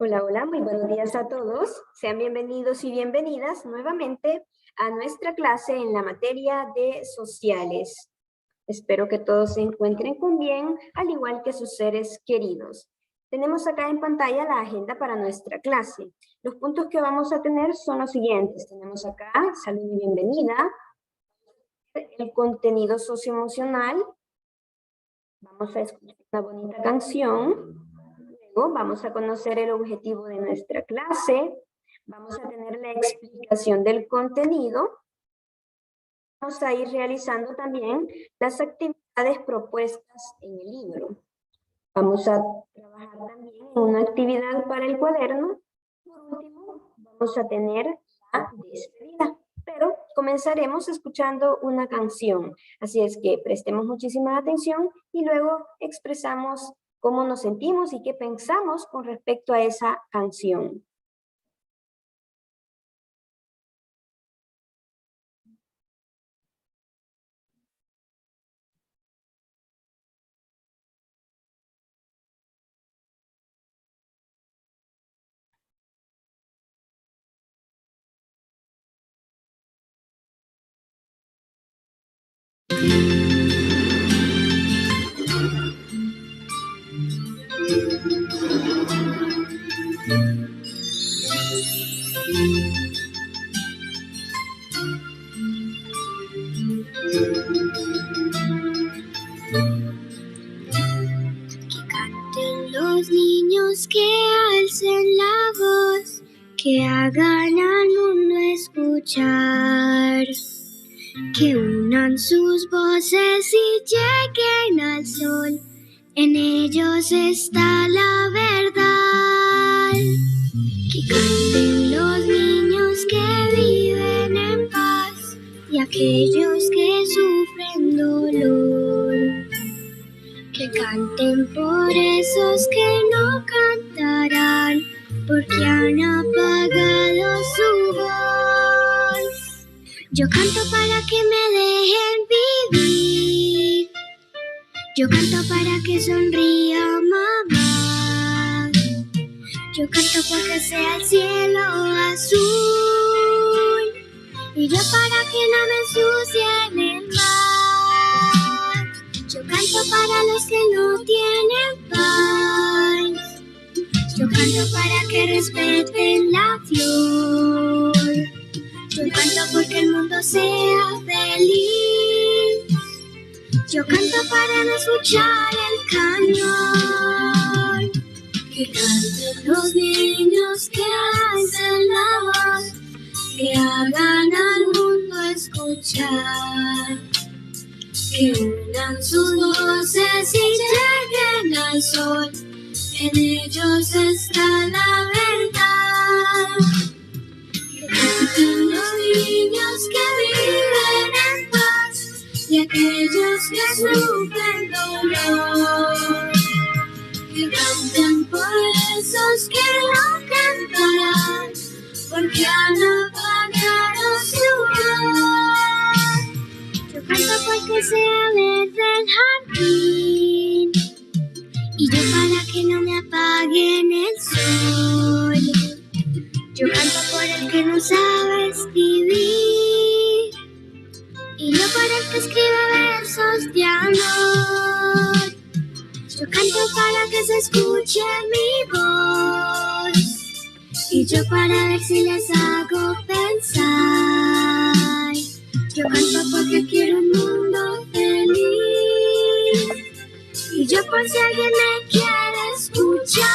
Hola, hola, muy buenos días a todos. Sean bienvenidos y bienvenidas nuevamente a nuestra clase en la materia de sociales. Espero que todos se encuentren con bien, al igual que sus seres queridos. Tenemos acá en pantalla la agenda para nuestra clase. Los puntos que vamos a tener son los siguientes. Tenemos acá salud y bienvenida, el contenido socioemocional, vamos a escuchar una bonita canción. Luego vamos a conocer el objetivo de nuestra clase, vamos a tener la explicación del contenido, vamos a ir realizando también las actividades propuestas en el libro. Vamos a trabajar también en una actividad para el cuaderno. Por último, vamos a tener la despedida. Pero comenzaremos escuchando una canción. Así es que prestemos muchísima atención y luego expresamos cómo nos sentimos y qué pensamos con respecto a esa canción. Que alcen la voz, que hagan al mundo escuchar, que unan sus voces y lleguen al sol, en ellos está la verdad. Que canten los niños que viven en paz y aquellos que sufren dolor. Que canten por esos que no cantarán, porque han apagado su voz. Yo canto para que me dejen vivir. Yo canto para que sonría mamá. Yo canto porque sea el cielo azul. Y yo para que no me ensucien el mar. Yo canto para los que no tienen paz. Yo canto para que respeten la flor. Yo canto porque el mundo sea feliz. Yo canto para no escuchar el cañón. Que canten los niños, que alcen la voz, que hagan al mundo escuchar. que unan sus voces y lleguen al sol. En ellos está la verdad. Que canten los niños que viven en paz y aquellos que sufren dolor. Que canten por esos que no cantarán, porque han apagado su voz. Yo canto porque sea verde el jardín, y yo para que no me apaguen el sol. Yo canto por el que no sabe escribir, y yo por el que escribe versos de amor. Yo canto para que se escuche mi voz, y yo para ver si les hago pensar. Yo canto porque quiero un mundo feliz, y yo por si alguien me quiere escuchar.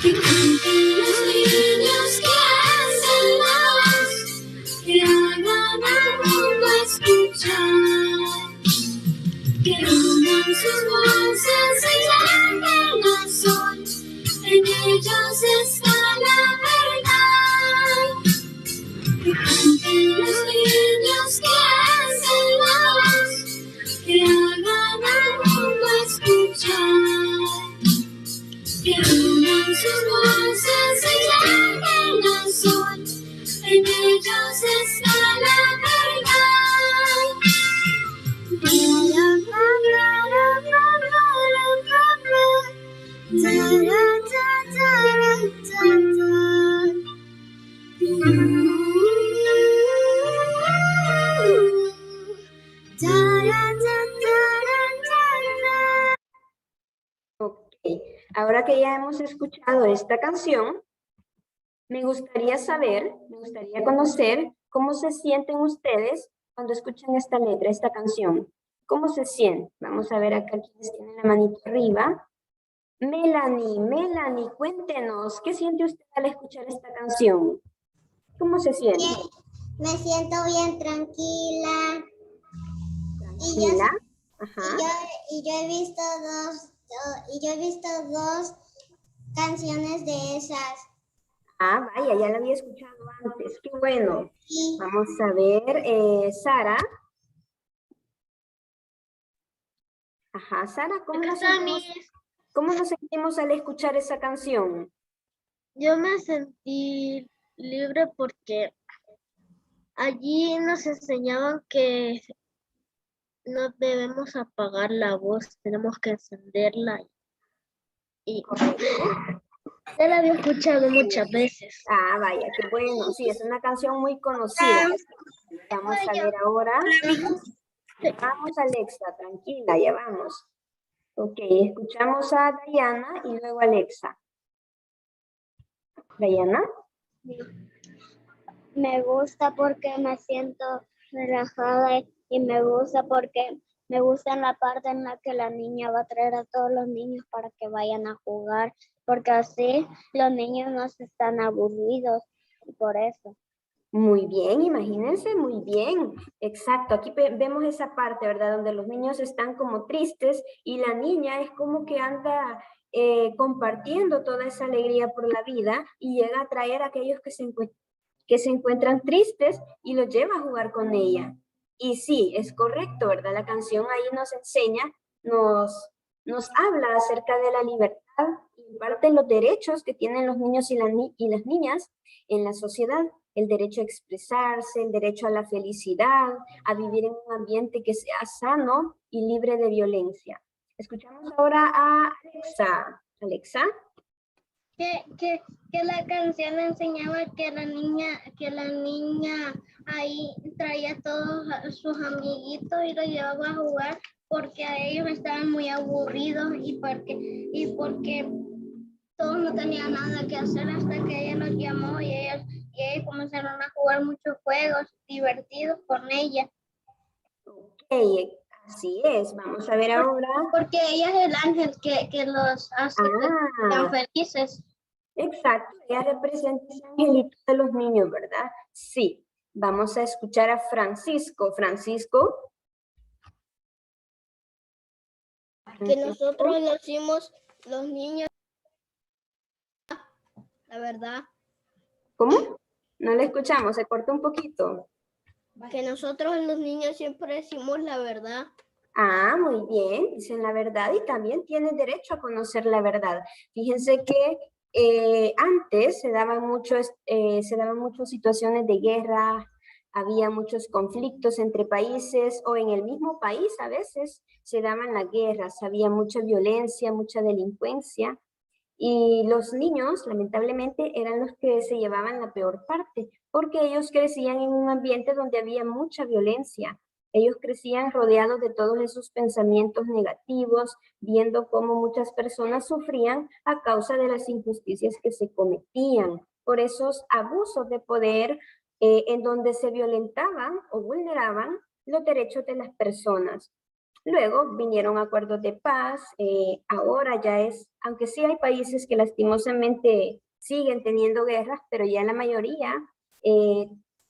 Que canten los niños que hacen la voz, que hagan al mundo escuchar. Que unan sus voces y lleguen al sol, en ellos está la verdad. Que canten los niños que hacen la voz, que hagan al mundo escuchar. Que unan sus voces y lleguen al sol, en ellos está la verdad. Ok, ahora que ya hemos escuchado esta canción, me gustaría conocer cómo se sienten ustedes cuando escuchan esta letra, esta canción. ¿Cómo se sienten? Vamos a ver acá quienes tienen la manito arriba. Melanie, cuéntenos, ¿qué siente usted al escuchar esta canción? ¿Cómo se siente? Me siento bien tranquila. ¿Tranquila? Ajá. Y yo he visto dos canciones de esas. Ah, vaya, ya la había escuchado antes. Qué bueno. Sí. Vamos a ver, Sara. Ajá, Sara, ¿cómo nos sentimos al escuchar esa canción? Yo me sentí libre porque allí nos enseñaban que no debemos apagar la voz, tenemos que encenderla. Y ya la había escuchado muchas veces. Ah, vaya, qué bueno. Sí, es una canción muy conocida. Vamos a ver ahora. Vamos, Alexa, tranquila, ya vamos. Ok, escuchamos a Diana y luego Alexa. Diana. Me gusta porque me siento relajada y me gusta porque me gusta en la parte en la que la niña va a traer a todos los niños para que vayan a jugar, porque así los niños no se están aburridos y por eso. Muy bien, imagínense, muy bien. Exacto, aquí vemos esa parte, ¿verdad? Donde los niños están como tristes y la niña es como que anda compartiendo toda esa alegría por la vida y llega a traer a aquellos que se encuentran tristes y los lleva a jugar con ella. Y sí, es correcto, ¿verdad? La canción ahí nos enseña, nos habla acerca de la libertad y imparte los derechos que tienen los niños y las niñas en la sociedad. El derecho a expresarse, el derecho a la felicidad, a vivir en un ambiente que sea sano y libre de violencia. Escuchamos ahora a Alexa. Alexa. Que la canción enseñaba que la niña ahí traía a todos sus amiguitos y los llevaba a jugar porque a ellos estaban muy aburridos y porque todos no tenían nada que hacer hasta que ella los llamó y ellos comenzaron a jugar muchos juegos divertidos con ella. Ok, así es. Vamos a ver ahora. Porque ella es el ángel que los hace tan felices. Exacto, ella representa ese angelito de los niños, ¿verdad? Sí. Vamos a escuchar a Francisco. Francisco. Que nosotros lo hicimos los niños, la verdad. ¿Cómo? No le escuchamos, se cortó un poquito. Que nosotros los niños siempre decimos la verdad. Ah, muy bien, dicen la verdad y también tienen derecho a conocer la verdad. Fíjense que antes se daban muchas situaciones de guerra, había muchos conflictos entre países o en el mismo país a veces se daban las guerras, había mucha violencia, mucha delincuencia y los niños lamentablemente eran los que se llevaban la peor parte porque ellos crecían en un ambiente donde había mucha violencia. Ellos crecían rodeados de todos esos pensamientos negativos, viendo cómo muchas personas sufrían a causa de las injusticias que se cometían, por esos abusos de poder en donde se violentaban o vulneraban los derechos de las personas. Luego vinieron acuerdos de paz, ahora ya es, aunque sí hay países que lastimosamente siguen teniendo guerras, pero ya la mayoría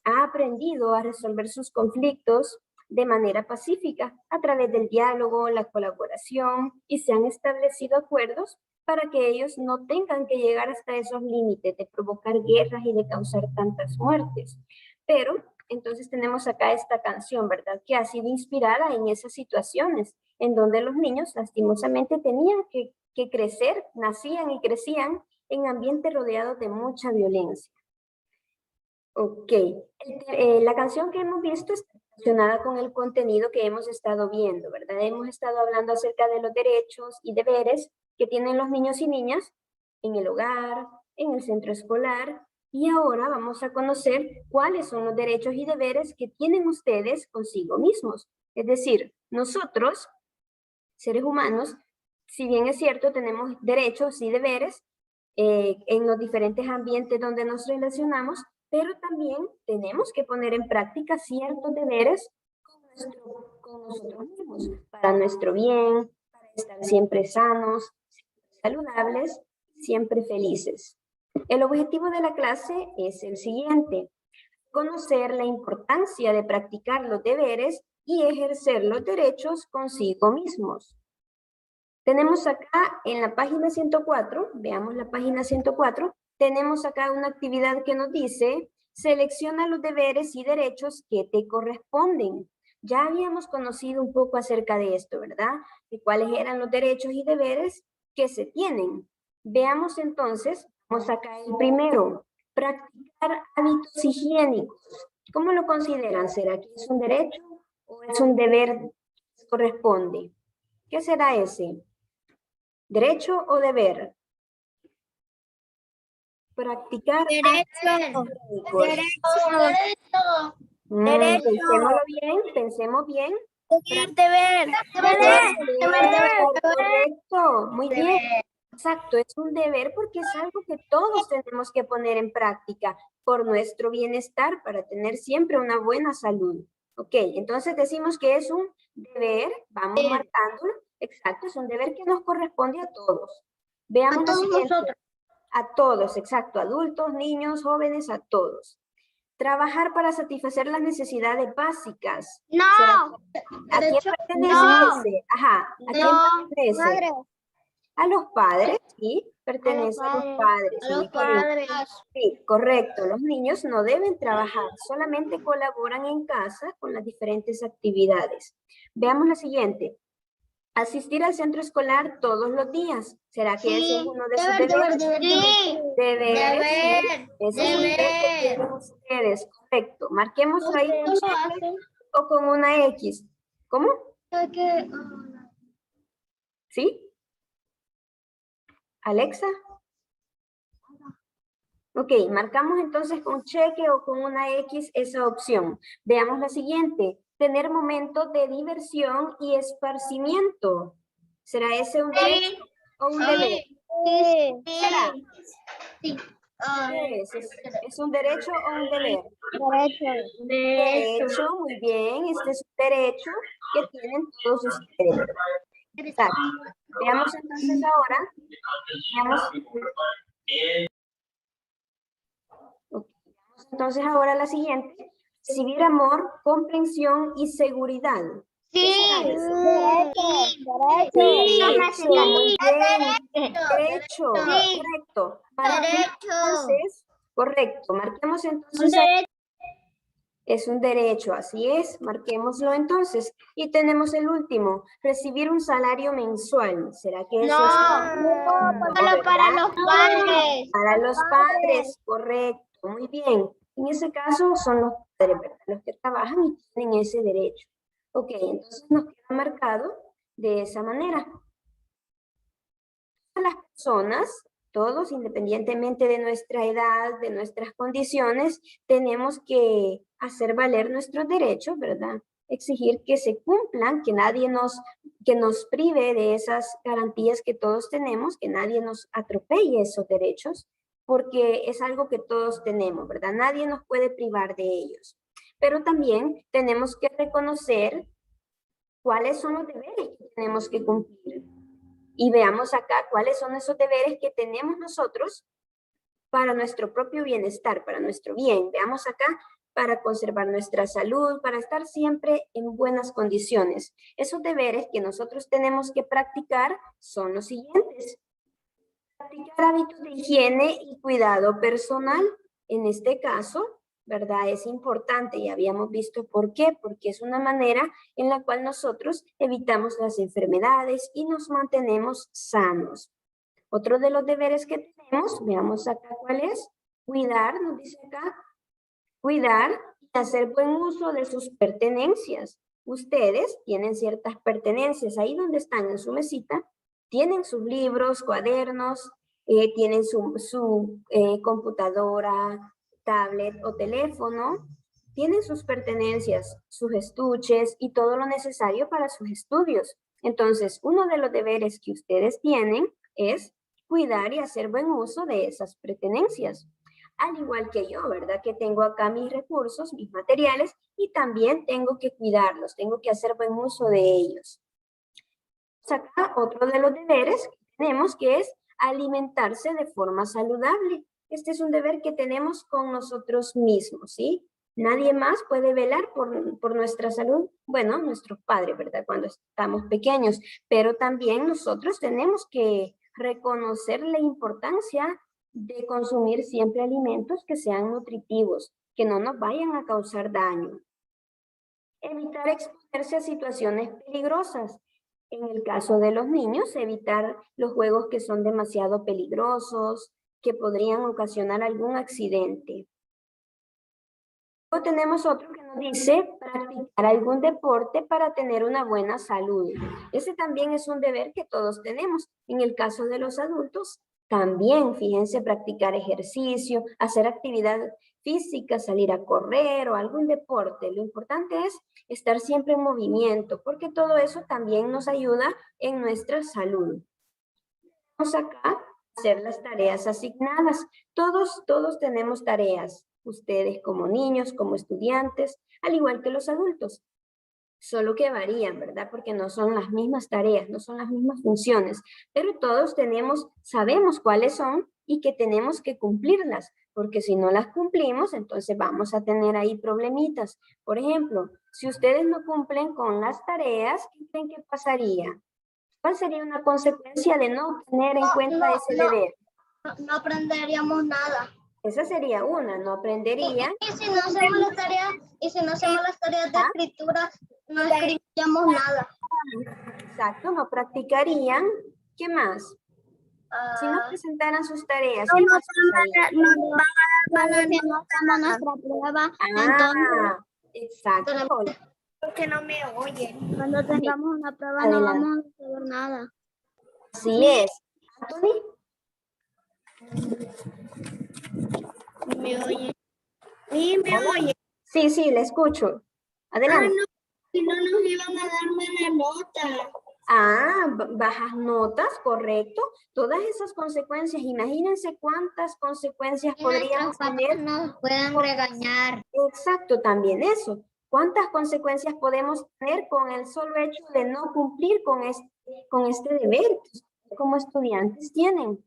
ha aprendido a resolver sus conflictos de manera pacífica a través del diálogo, la colaboración y se han establecido acuerdos para que ellos no tengan que llegar hasta esos límites de provocar guerras y de causar tantas muertes. Pero entonces tenemos acá esta canción, ¿verdad? Que ha sido inspirada en esas situaciones en donde los niños lastimosamente tenían que crecer, nacían y crecían en ambientes rodeados de mucha violencia. Ok, la canción que hemos visto está relacionada con el contenido que hemos estado viendo, ¿verdad? Hemos estado hablando acerca de los derechos y deberes que tienen los niños y niñas en el hogar, en el centro escolar, y ahora vamos a conocer cuáles son los derechos y deberes que tienen ustedes consigo mismos. Es decir, nosotros, seres humanos, si bien es cierto, tenemos derechos y deberes en los diferentes ambientes donde nos relacionamos, pero también tenemos que poner en práctica ciertos deberes con nosotros mismos, para nuestro bien, para estar siempre sanos, saludables, siempre felices. El objetivo de la clase es el siguiente: conocer la importancia de practicar los deberes y ejercer los derechos consigo mismos. Tenemos acá en la página 104, veamos la página 104, tenemos acá una actividad que nos dice, selecciona los deberes y derechos que te corresponden. Ya habíamos conocido un poco acerca de esto, ¿verdad? De cuáles eran los derechos y deberes que se tienen. Veamos entonces, vamos acá el primero, practicar hábitos higiénicos. ¿Cómo lo consideran? ¿Será que es un derecho o es un deber que corresponde? ¿Qué será ese? ¿Derecho o deber? Practicar Derecho. Pensemos bien. Deber. Correcto, muy bien. Exacto, es un deber porque es algo que todos tenemos que poner en práctica por nuestro bienestar, para tener siempre una buena salud. Ok, entonces decimos que es un deber, vamos marcándolo. Exacto, es un deber que nos corresponde a todos. Veamos A todos nosotros. A todos, exacto, adultos, niños, jóvenes, a todos. Trabajar para satisfacer las necesidades básicas. No. ¿A quién pertenece No. ese? Ajá, ¿a quién pertenece? Madre. A los padres, sí, pertenece a los padres. A los padres. Sí, correcto. Los niños no deben trabajar, solamente colaboran en casa con las diferentes actividades. Veamos la siguiente. Asistir al centro escolar todos los días. ¿Será que ese es uno de sus deberes? Deber. Ese es un deber que tienen ustedes, correcto. Marquémoslo ahí con cheque o con una X. ¿Cómo? ¿Sí? ¿Alexa? Ok, marcamos entonces con cheque o con una X esa opción. Veamos la siguiente. Tener momentos de diversión y esparcimiento. ¿Será ese un derecho o un deber? ¿Será? Sí. ¿Es un derecho o un deber? Derecho. Derecho, muy bien. Este es un derecho que tienen todos ustedes. Exacto. Veamos entonces ahora. Veamos entonces ahora la siguiente. recibir amor, comprensión y seguridad. Sí. Derecho, muy bien. Derecho, correcto. Marquemos entonces. Es un derecho, así es. Marquémoslo entonces. Y tenemos el último, recibir un salario mensual. ¿Será que eso es? Solo para los padres. Para los padres, correcto. Muy bien. En ese caso son los padres, ¿verdad? Los que trabajan y tienen ese derecho. Ok, entonces nos queda marcado de esa manera. Las personas, todos, independientemente de nuestra edad, de nuestras condiciones, tenemos que hacer valer nuestros derechos, ¿verdad? Exigir que se cumplan, que nadie que nos prive de esas garantías que todos tenemos, que nadie nos atropelle esos derechos, porque es algo que todos tenemos, ¿verdad? Nadie nos puede privar de ellos. Pero también tenemos que reconocer cuáles son los deberes que tenemos que cumplir. Y veamos acá cuáles son esos deberes que tenemos nosotros para nuestro propio bienestar, para nuestro bien. Veamos acá para conservar nuestra salud, para estar siempre en buenas condiciones. Esos deberes que nosotros tenemos que practicar son los siguientes. Practicar hábitos de higiene y cuidado personal. En este caso, ¿verdad? Es importante y habíamos visto por qué, porque es una manera en la cual nosotros evitamos las enfermedades y nos mantenemos sanos. Otro de los deberes que tenemos, veamos acá cuál es, cuidar, nos dice acá, cuidar y hacer buen uso de sus pertenencias. Ustedes tienen ciertas pertenencias ahí donde están en su mesita, tienen sus libros, cuadernos, tienen su computadora, tablet o teléfono, tienen sus pertenencias, sus estuches y todo lo necesario para sus estudios. Entonces, uno de los deberes que ustedes tienen es cuidar y hacer buen uso de esas pertenencias. Al igual que yo, ¿verdad? Que tengo acá mis recursos, mis materiales y también tengo que cuidarlos, tengo que hacer buen uso de ellos. Acá otro de los deberes que tenemos que es alimentarse de forma saludable. Este es un deber que tenemos con nosotros mismos, ¿sí? Nadie más puede velar por nuestra salud. Bueno, nuestros padres, ¿verdad? Cuando estamos pequeños, pero también nosotros tenemos que reconocer la importancia de consumir siempre alimentos que sean nutritivos, que no nos vayan a causar daño. Evitar exponerse a situaciones peligrosas. En el caso de los niños, evitar los juegos que son demasiado peligrosos, que podrían ocasionar algún accidente. Luego tenemos otro que nos dice practicar algún deporte para tener una buena salud. Ese también es un deber que todos tenemos. En el caso de los adultos, también, fíjense, practicar ejercicio, hacer actividad física, salir a correr o algún deporte. Lo importante es estar siempre en movimiento, porque todo eso también nos ayuda en nuestra salud. Vamos acá a hacer las tareas asignadas. Todos tenemos tareas. Ustedes como niños, como estudiantes, al igual que los adultos. Solo que varían, ¿verdad? Porque no son las mismas tareas, no son las mismas funciones, pero todos sabemos cuáles son y que tenemos que cumplirlas, porque si no las cumplimos, entonces vamos a tener ahí problemitas. Por ejemplo, si ustedes no cumplen con las tareas, ¿qué creen que pasaría? ¿Cuál sería una consecuencia de no tener en cuenta ese deber? No aprenderíamos nada. Esa sería una, no aprenderían. Y si no hacemos las tareas de escritura, no escribiríamos nada. Exacto, no practicarían. ¿Qué más? Si no presentaran sus tareas, ¿qué más pasaría? Cuando hacemos nuestra prueba, entonces, exacto. Porque no me oyen. cuando tengamos una prueba Adelante. no vamos a saber nada. Así es. Anthony. ¿Me oyen? Sí, me oyen. Sí, le escucho. Adelante. Si no nos iban a dar buena nota. Bajas notas, correcto. Todas esas consecuencias, imagínense cuántas consecuencias podríamos tener. Nos puedan regañar. Exacto, también eso. ¿Cuántas consecuencias podemos tener con el solo hecho de no cumplir con este deber? Como estudiantes tienen.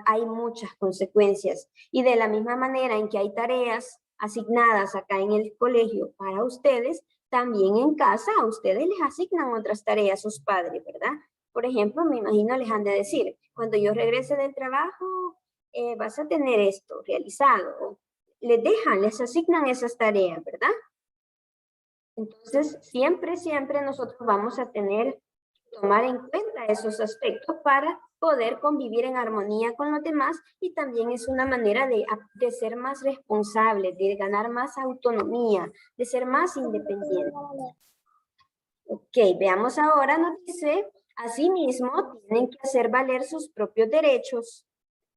Hay muchas consecuencias. Y de la misma manera en que hay tareas asignadas acá en el colegio para ustedes, también en casa a ustedes les asignan otras tareas sus padres, ¿verdad? Por ejemplo, me imagino les han de decir, cuando yo regrese del trabajo, vas a tener esto realizado. Les asignan esas tareas, ¿verdad? Entonces, siempre nosotros vamos a tomar en cuenta esos aspectos para poder convivir en armonía con los demás, y también es una manera de ser más responsable, de ganar más autonomía, de ser más independiente. Ok, veamos ahora, nos dice, asimismo, tienen que hacer valer sus propios derechos.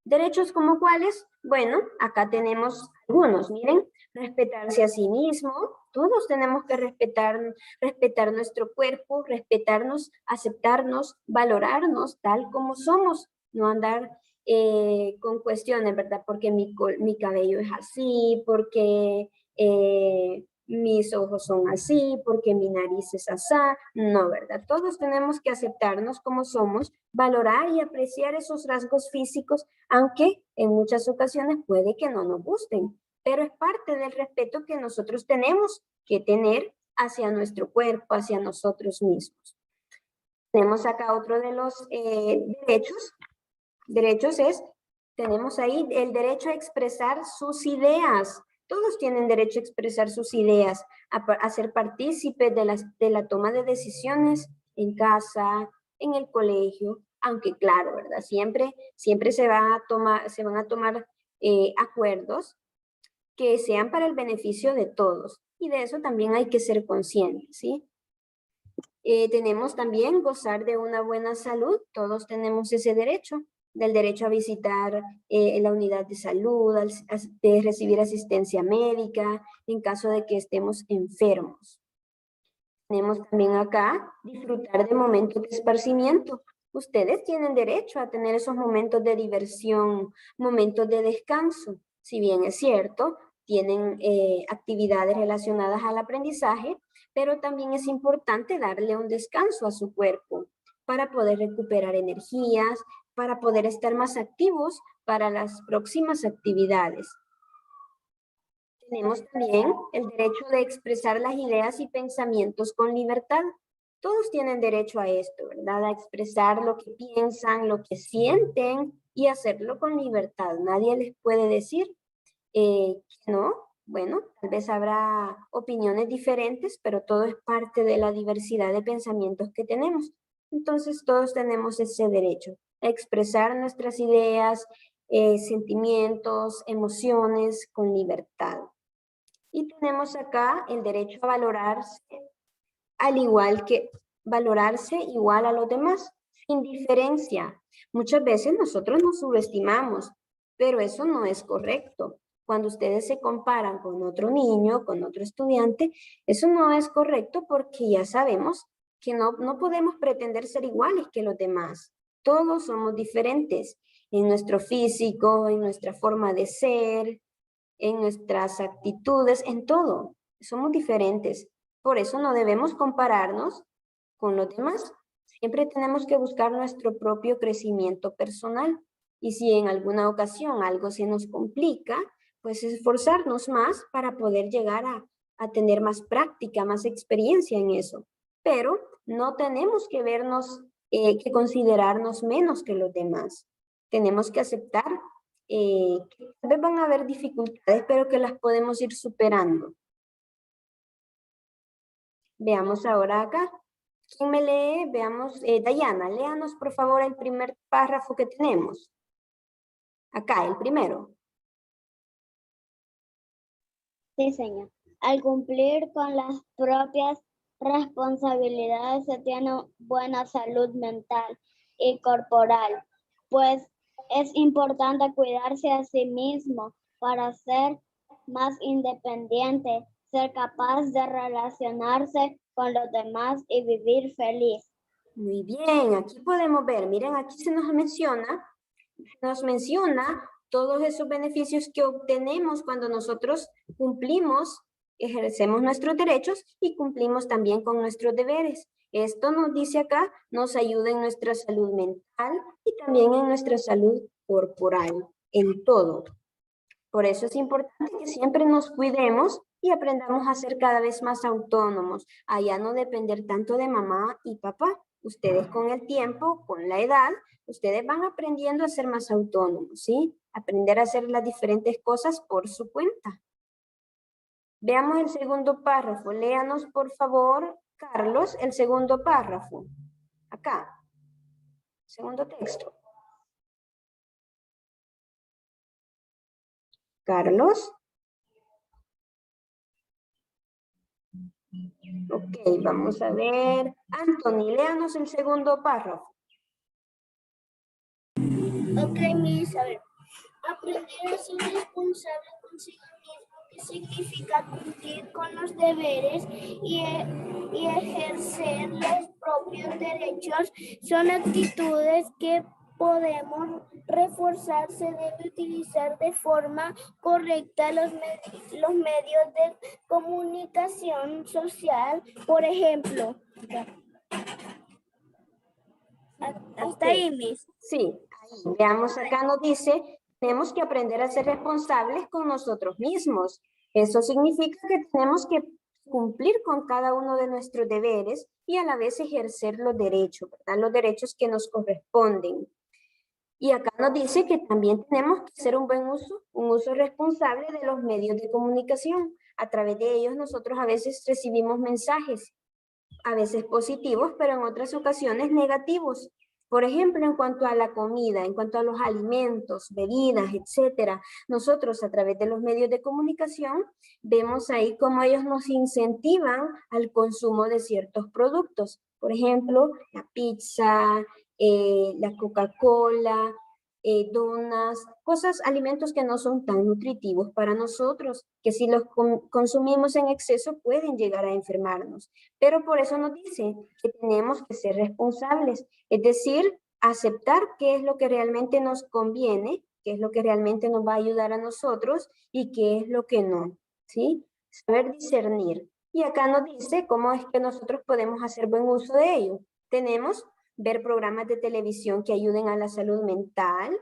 ¿Derechos como cuáles? Bueno, acá tenemos algunos, miren, respetarse a sí mismo. Todos tenemos que respetar nuestro cuerpo, respetarnos, aceptarnos, valorarnos tal como somos, no andar con cuestiones, ¿verdad? Porque mi cabello es así, porque mis ojos son así, porque mi nariz es asá. No, ¿verdad? Todos tenemos que aceptarnos como somos, valorar y apreciar esos rasgos físicos, aunque en muchas ocasiones puede que no nos gusten, pero es parte del respeto que nosotros tenemos que tener hacia nuestro cuerpo, hacia nosotros mismos. Tenemos acá otro de los derechos. Derechos tenemos ahí el derecho a expresar sus ideas. Todos tienen derecho a expresar sus ideas, a ser partícipes de la toma de decisiones en casa, en el colegio, aunque claro, ¿verdad? Siempre se van a tomar acuerdos que sean para el beneficio de todos, y de eso también hay que ser conscientes, ¿sí? Tenemos también gozar de una buena salud. Todos tenemos ese derecho, del derecho a visitar la unidad de salud, de recibir asistencia médica en caso de que estemos enfermos. Tenemos también acá disfrutar de momentos de esparcimiento. Ustedes tienen derecho a tener esos momentos de diversión, momentos de descanso. Si bien es cierto, tienen actividades relacionadas al aprendizaje, pero también es importante darle un descanso a su cuerpo para poder recuperar energías, para poder estar más activos para las próximas actividades. Tenemos también el derecho de expresar las ideas y pensamientos con libertad. Todos tienen derecho a esto, ¿verdad? A expresar lo que piensan, lo que sienten y hacerlo con libertad. Nadie les puede decir que no. Bueno, tal vez habrá opiniones diferentes, pero todo es parte de la diversidad de pensamientos que tenemos. Entonces todos tenemos ese derecho a expresar nuestras ideas, sentimientos, emociones con libertad. Y tenemos acá el derecho a valorarse igual a los demás, sin diferencia. Muchas veces nosotros nos subestimamos, pero eso no es correcto. Cuando ustedes se comparan con otro niño, con otro estudiante, eso no es correcto, porque ya sabemos que no podemos pretender ser iguales que los demás. Todos somos diferentes en nuestro físico, en nuestra forma de ser, en nuestras actitudes, en todo. Somos diferentes. Por eso no debemos compararnos con los demás. Siempre tenemos que buscar nuestro propio crecimiento personal. Y si en alguna ocasión algo se nos complica, pues esforzarnos más para poder llegar a tener más práctica, más experiencia en eso. Pero no tenemos que que considerarnos menos que los demás. Tenemos que aceptar que tal vez van a haber dificultades, pero que las podemos ir superando. Veamos ahora acá. ¿Quién me lee? Veamos, Dayana, léanos por favor el primer párrafo que tenemos. Acá, el primero. Sí, señor. Al cumplir con las propias responsabilidades se tiene buena salud mental y corporal, pues es importante cuidarse a sí mismo para ser más independiente, ser capaz de relacionarse con los demás y vivir feliz. Muy bien, aquí podemos ver, miren, aquí se nos menciona todos esos beneficios que obtenemos cuando nosotros ejercemos nuestros derechos y cumplimos también con nuestros deberes. Esto nos dice acá, nos ayuda en nuestra salud mental y también en nuestra salud corporal, en todo. Por eso es importante que siempre nos cuidemos y aprendamos a ser cada vez más autónomos, a ya no depender tanto de mamá y papá. Ustedes con el tiempo, con la edad, ustedes van aprendiendo a ser más autónomos, ¿sí? Aprender a hacer las diferentes cosas por su cuenta. Veamos el segundo párrafo. Léanos, por favor, Carlos, el segundo párrafo. Acá. Segundo texto. Carlos. Ok, vamos a ver. Anthony, léanos el segundo párrafo. Ok, Miss, a ver. Aprender a ser responsable consigo mismo, que significa cumplir con los deberes y ejercer los propios derechos, son actitudes que podemos reforzar. Se debe utilizar de forma correcta los medios de comunicación social, por ejemplo. Hasta ahí, Miss. Sí, ahí. Veamos acá nos dice, tenemos que aprender a ser responsables con nosotros mismos. Eso significa que tenemos que cumplir con cada uno de nuestros deberes y a la vez ejercer los derechos, ¿verdad? Los derechos que nos corresponden. Y acá nos dice que también tenemos que hacer un uso responsable de los medios de comunicación. A través de ellos nosotros a veces recibimos mensajes, a veces positivos, pero en otras ocasiones negativos. Por ejemplo, en cuanto a la comida, en cuanto a los alimentos, bebidas, etcétera, nosotros a través de los medios de comunicación vemos ahí cómo ellos nos incentivan al consumo de ciertos productos. Por ejemplo, la pizza, la Coca-Cola, donas, alimentos que no son tan nutritivos para nosotros, que si los consumimos en exceso pueden llegar a enfermarnos. Pero por eso nos dice que tenemos que ser responsables, es decir, aceptar qué es lo que realmente nos conviene, qué es lo que realmente nos va a ayudar a nosotros y qué es lo que no, ¿sí? Saber discernir. Y acá nos dice cómo es que nosotros podemos hacer buen uso de ello. Tenemos ver programas de televisión que ayuden a la salud mental,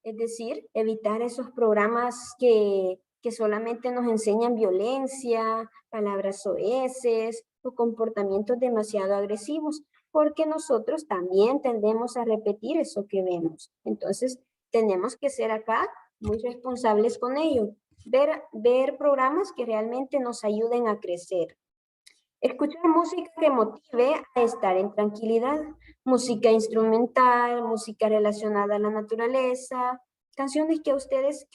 es decir, evitar esos programas que solamente nos enseñan violencia, palabras soeces o comportamientos demasiado agresivos, porque nosotros también tendemos a repetir eso que vemos. Entonces, tenemos que ser acá muy responsables con ello. Ver programas que realmente nos ayuden a crecer. Escuchar música que motive a estar en tranquilidad, música instrumental, música relacionada a la naturaleza, canciones que ustedes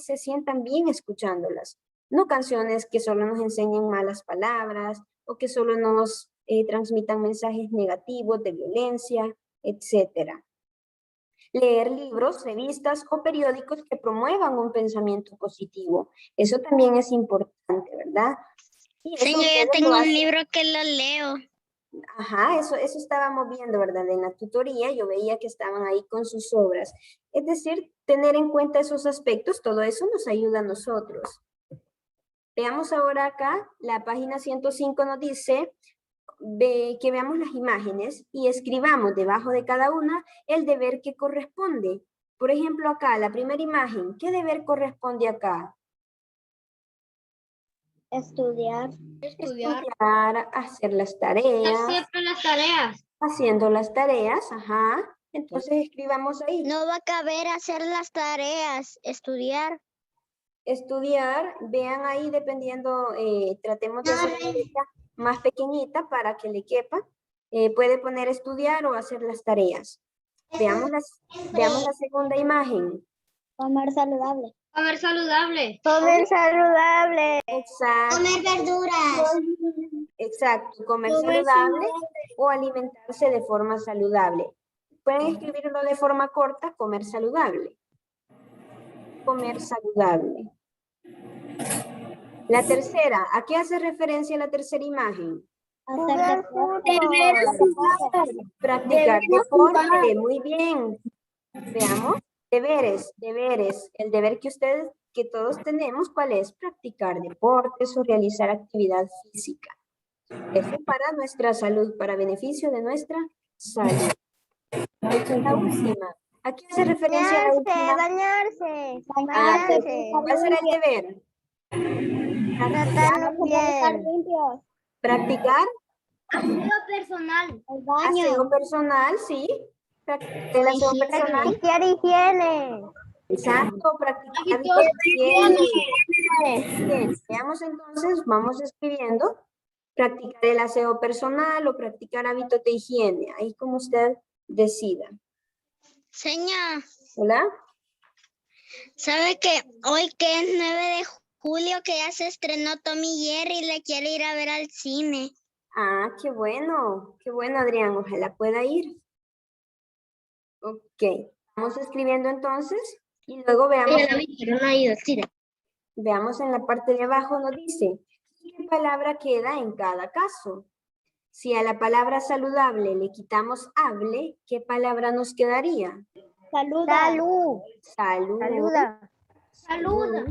se sientan bien escuchándolas, no canciones que solo nos enseñen malas palabras o que solo nos transmitan mensajes negativos de violencia, etc. Leer libros, revistas o periódicos que promuevan un pensamiento positivo. Eso también es importante, ¿verdad? Sí, yo ya tengo un libro que lo leo. Ajá, eso estábamos viendo, ¿verdad? En la tutoría yo veía que estaban ahí con sus obras. Es decir, tener en cuenta esos aspectos, todo eso nos ayuda a nosotros. Veamos ahora acá, la página 105 nos dice que veamos las imágenes y escribamos debajo de cada una el deber que corresponde. Por ejemplo, acá, la primera imagen, ¿qué deber corresponde acá? Estudiar. Estudiar, hacer las tareas. Siempre las tareas. Haciendo las tareas, ajá. Entonces escribamos ahí. No va a caber hacer las tareas, estudiar. Estudiar, vean ahí dependiendo, tratemos de hacer una letra más pequeñita para que le quepa. Puede poner estudiar o hacer las tareas. Veamos la segunda imagen. Comer saludable. Comer saludable. Comer saludable. Exacto. Comer verduras. Exacto, comer saludable o alimentarse de forma saludable. Pueden escribirlo de forma corta, comer saludable. Comer saludable. La tercera, ¿a qué hace referencia la tercera imagen? Hacer Practicar deporte, muy bien. Veamos, deberes. El deber que todos tenemos, ¿cuál es? Practicar deportes o realizar actividad física. Eso para nuestra salud, para beneficio de nuestra salud. La última, ¿A qué hace referencia la última? Bañarse. Ah, ¿cuál será el deber? Tratar limpios. Practicar Aseo personal. El aseo personal, sí. El aseo personal. Practicar higiene. Exacto, practicar higiene. Bien, veamos entonces, vamos escribiendo. Practicar el aseo personal o practicar hábitos de higiene. Ahí como usted decida. Señor, ¿Hola? ¿sabe que hoy que es 9 de julio que ya se estrenó Tommy Jerry y le quiere ir a ver al cine? Ah, qué bueno, Adrián, ojalá pueda ir. Ok, vamos escribiendo entonces y luego veamos, Pero no ha ido al cine. veamos en la parte de abajo, nos dice, ¿qué palabra queda en cada caso? Si a la palabra saludable le quitamos hable, ¿qué palabra nos quedaría? Salud. Salud. Saluda. Saluda.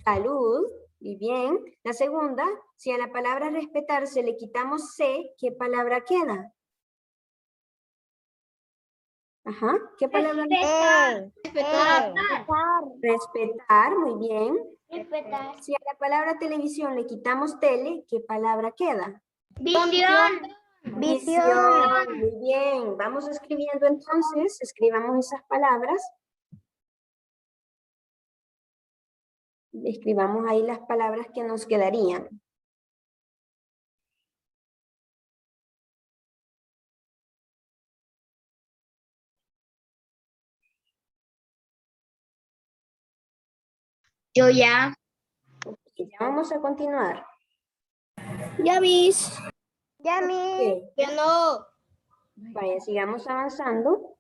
Salud. Y bien. La segunda, si a la palabra respetarse le quitamos se, ¿qué palabra queda? Ajá. ¿Qué palabra? Respetar. Respetar. Muy bien. Respetar. Si a la palabra televisión le quitamos tele, ¿qué palabra queda? Visión. Visión. Muy bien. Vamos escribiendo entonces. Escribamos esas palabras. Escribamos ahí las palabras que nos quedarían. Yo ya. Y ya vamos a continuar. Ya mis. Ok. Yo no. Vaya, sigamos avanzando.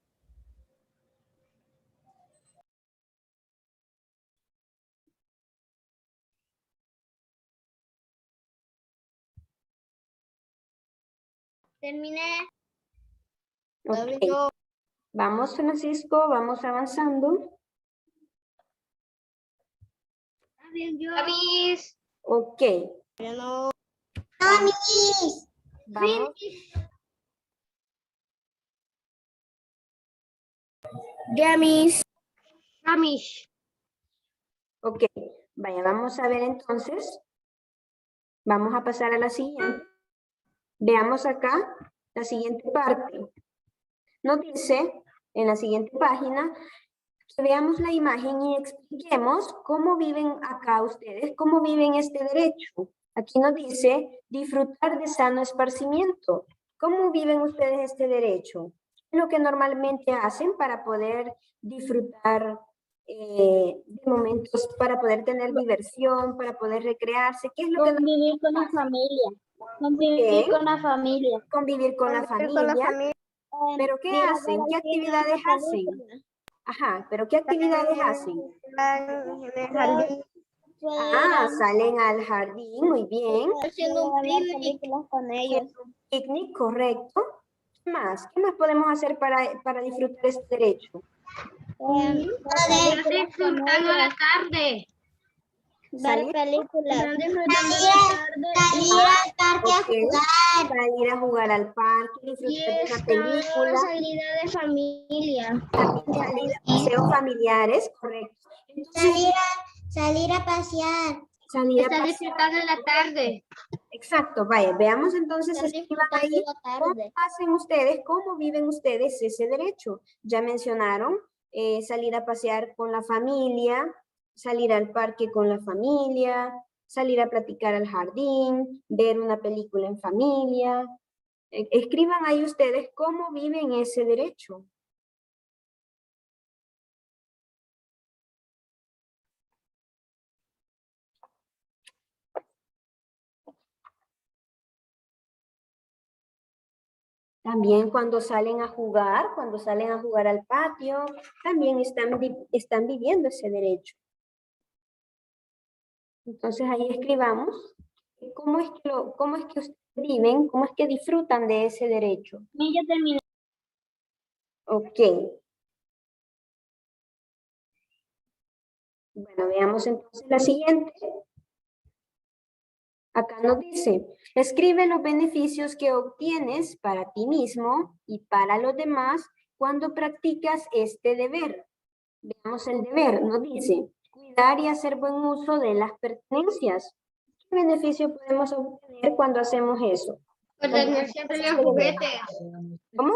Terminé. Ok. Vamos, Francisco, vamos avanzando. Avis. Ok. Yo no. Vamos. Yamis. Amish. Ok. Vaya, vamos a ver entonces. Vamos a pasar a la siguiente. Veamos acá la siguiente parte. Nos dice en la siguiente página que veamos la imagen y expliquemos cómo viven acá ustedes, cómo viven este derecho. Aquí nos dice disfrutar de sano esparcimiento. ¿Cómo viven ustedes este derecho? ¿Qué es lo que normalmente hacen para poder disfrutar de momentos, para poder tener diversión, para poder recrearse? ¿Qué es lo que Convivir con la familia. Convivir con la familia. Convivir con la familia. ¿Pero qué hacen? ¿Qué actividades hacen? Ajá, ¿pero qué actividades hacen? Ah, salen al jardín, muy bien. Haciendo un picnic. Con ellos. Picnic, correcto. ¿Qué más? ¿Qué más podemos hacer para disfrutar este derecho? Disfrutando la tarde. Salir, películas. salir a jugar al parque, disfrutar de una película, Salida de familia. paseos familiares, correcto. Entonces, Salir a pasear. salir a Está pasear. disfrutando la tarde. Exacto, vaya, veamos entonces, Estar escriban disfrutando ahí la tarde. cómo hacen ustedes, cómo viven ustedes ese derecho. Ya mencionaron salir a pasear con la familia, salir al parque con la familia, salir a platicar al jardín, ver una película en familia. Escriban ahí ustedes cómo viven ese derecho. También cuando salen a jugar al patio, también están viviendo ese derecho. Entonces ahí escribamos cómo es que ustedes viven, cómo es que disfrutan de ese derecho. Ya terminé. Ok. Bueno, veamos entonces la siguiente. Acá nos dice, escribe los beneficios que obtienes para ti mismo y para los demás cuando practicas este deber? Veamos el deber, nos dice, cuidar y hacer buen uso de las pertenencias. ¿Qué beneficio podemos obtener cuando hacemos eso? Ordenar siempre los juguetes. ¿Cómo?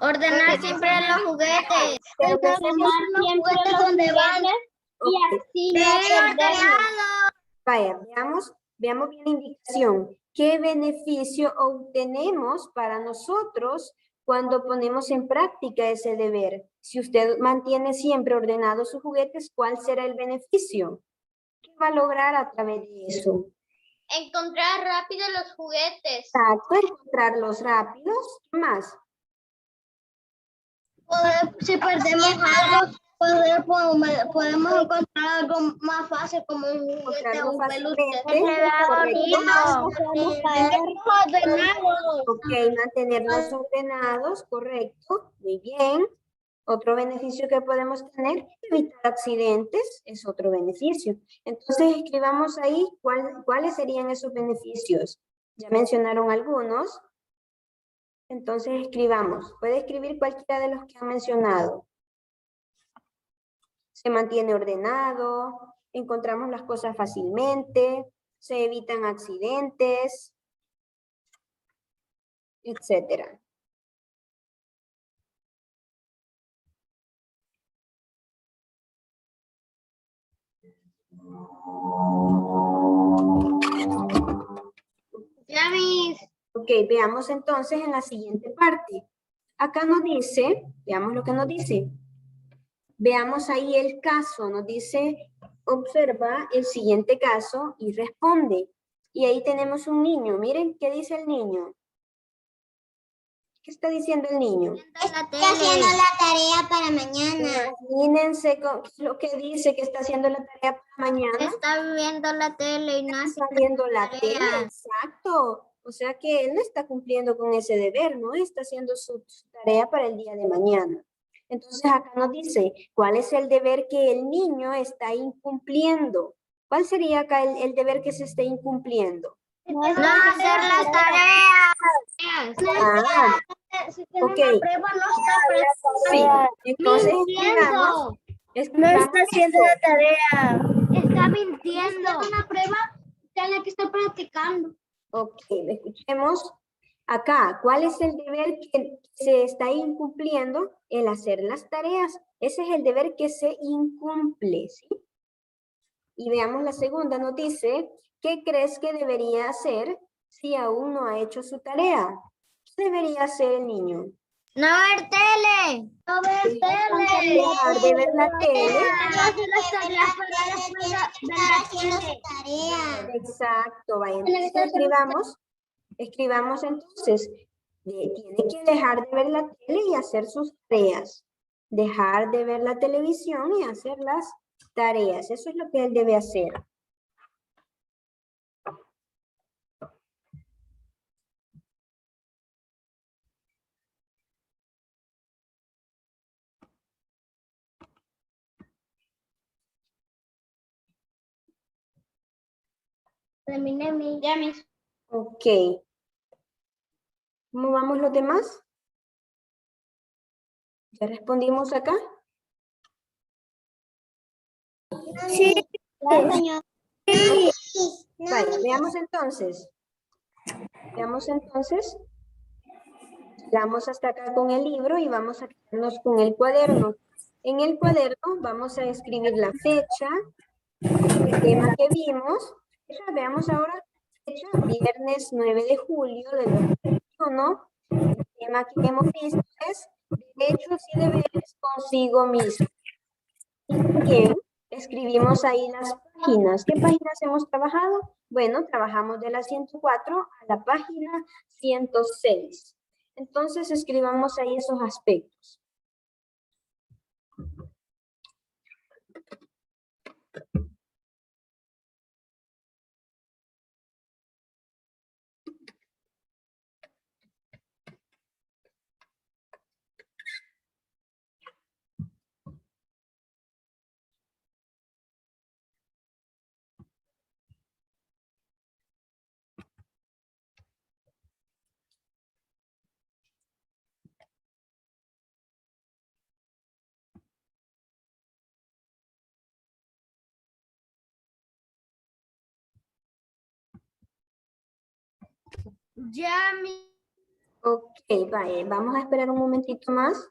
Ordenar siempre los juguetes. Pero que Ordenar siempre los donde van. y así no perderlos. Vaya, veamos bien la indicación. ¿Qué beneficio obtenemos para nosotros cuando ponemos en práctica ese deber? Si usted mantiene siempre ordenados sus juguetes, ¿cuál será el beneficio? ¿Qué va a lograr a través de eso? Encontrar rápido los juguetes. Exacto, encontrarlos rápidos. ¿Qué más? Si perdemos algo, podemos encontrar algo más fácil como un juguete o un peluche. Ok, mantenernos ordenados, correcto, muy bien. Otro beneficio que podemos tener, evitar accidentes, es otro beneficio. Entonces escribamos ahí cuáles serían esos beneficios. Ya mencionaron algunos. Entonces escribamos. Puede escribir cualquiera de los que han mencionado. Se mantiene ordenado, encontramos las cosas fácilmente, se evitan accidentes, etcétera. Ya mis. Ok, veamos entonces en la siguiente parte. Acá nos dice, veamos lo que nos dice. Veamos ahí el caso, nos dice, observa el siguiente caso y responde. Y ahí tenemos un niño, miren qué dice el niño. ¿Qué está diciendo el niño? Está haciendo la tarea para mañana. Imagínense lo que dice que está haciendo la tarea para mañana. Está viendo la tele y no Está viendo la tele, exacto. O sea que él no está cumpliendo con ese deber, no está haciendo su tarea para el día de mañana. Entonces acá nos dice, ¿cuál es el deber que el niño está incumpliendo? ¿Cuál sería acá el deber que se esté incumpliendo? No hacer las tareas. Ah, Si tiene ok. una prueba, no está Sí, entonces mintiendo. escribamos haciendo eso. la tarea. Está mintiendo. Si tiene una prueba, tiene que estar practicando. Ok, escuchemos acá. ¿Cuál es el deber que se está incumpliendo? El hacer las tareas. Ese es el deber que se incumple, ¿sí? Y veamos la segunda, nos dice, ¿qué crees que debería hacer si aún no ha hecho su tarea? ¿Qué debería hacer el niño? No ver tele. No ver tele. Dejar de ver la tele. Exacto, vaya. Entonces escribamos entonces, tiene que dejar de ver la tele y hacer sus tareas. Dejar de ver la televisión y hacer las tareas. Eso es lo que él debe hacer. Terminé mis. Ok. ¿Cómo vamos los demás? ¿Ya respondimos acá? Sí. Vale, veamos entonces. Veamos entonces. Vamos hasta acá con el libro y vamos a quedarnos con el cuaderno. En el cuaderno vamos a escribir la fecha, el tema que vimos. Veamos ahora, fecha, viernes 9 de julio de 2021. El tema que hemos visto es derechos y deberes consigo mismo. Y también escribimos ahí las páginas. ¿Qué páginas hemos trabajado? Bueno, trabajamos de la 104 a la página 106. Entonces escribamos ahí esos aspectos. Yami. Ok, vaya, vamos a esperar un momentito más.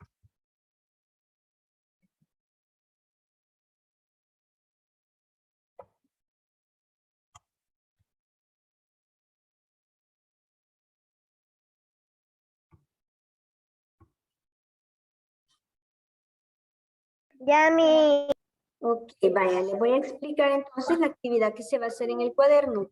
Yami. Ok, vaya, les voy a explicar entonces la actividad que se va a hacer en el cuaderno.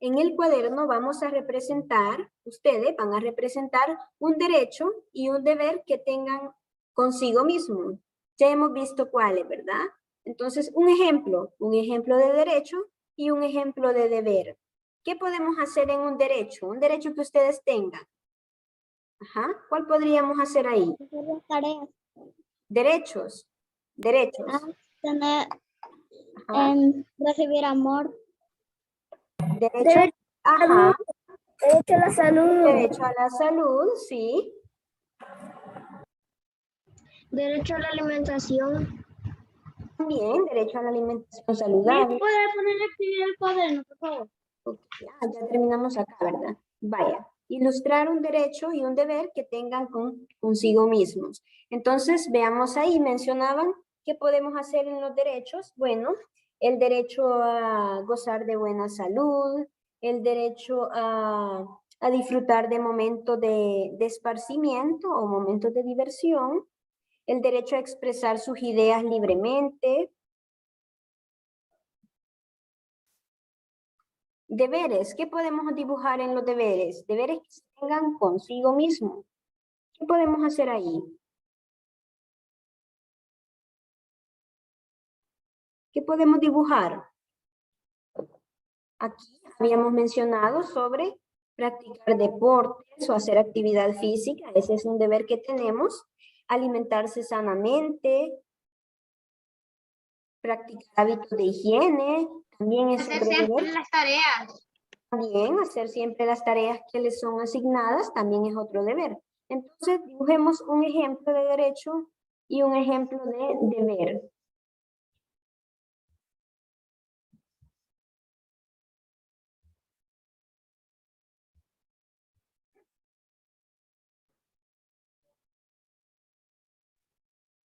En el cuaderno vamos a representar, ustedes van a representar un derecho y un deber que tengan consigo mismo. Ya hemos visto cuáles, ¿verdad? Entonces, un ejemplo de derecho y un ejemplo de deber. ¿Qué podemos hacer en un derecho? Un derecho que ustedes tengan. Ajá, ¿cuál podríamos hacer ahí? Hacer las tareas. Derechos. Derechos. Tener, Ajá. recibir amor. Derecho. Ajá. Derecho a la salud. Derecho a la salud, sí. Derecho a la alimentación. También derecho a la alimentación saludable. ¿Puede poner la actividad del cuaderno, por favor? Ok, ya terminamos acá, ¿verdad? Vaya, ilustrar un derecho y un deber que tengan consigo mismos. Entonces, veamos ahí, mencionaban qué podemos hacer en los derechos. Bueno, el derecho a gozar de buena salud, el derecho a disfrutar de momentos de esparcimiento o momentos de diversión, el derecho a expresar sus ideas libremente. Deberes, ¿qué podemos dibujar en los deberes? Deberes que se tengan consigo mismo. ¿Qué podemos hacer ahí? ¿Qué podemos dibujar? Aquí habíamos mencionado sobre practicar deportes o hacer actividad física. Ese es un deber que tenemos. Alimentarse sanamente, practicar hábitos de higiene, también es otro deber. Las tareas. También hacer siempre las tareas que les son asignadas también es otro deber. Entonces, dibujemos un ejemplo de derecho y un ejemplo de deber.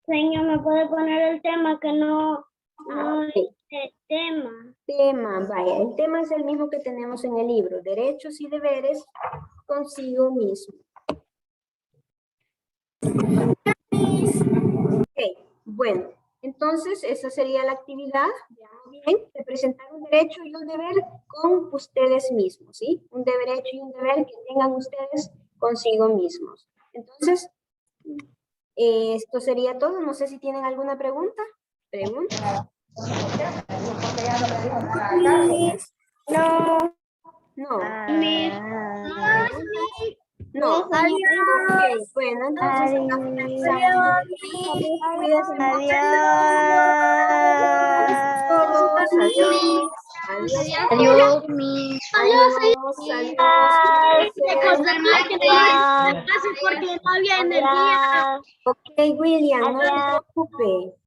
Señor, ¿me puede poner el tema que no Ok. dice tema? Tema, vaya, el tema es el mismo que tenemos en el libro, derechos y deberes consigo mismo. Ok, bueno, entonces esa sería la actividad, veamos bien, de presentar un derecho y un deber con ustedes mismos, ¿sí? Un derecho y un deber que tengan ustedes consigo mismos. Entonces, esto sería todo, no sé si tienen alguna pregunta. ¿Pregunta? No. No. No. No. Ok, bueno, entonces acá finalizamos. Cuídense mucho. Todos, adiós. Adiós. Adiós, mi. Adiós, adiós. Porque no había energía. Ok, William, no se preocupe.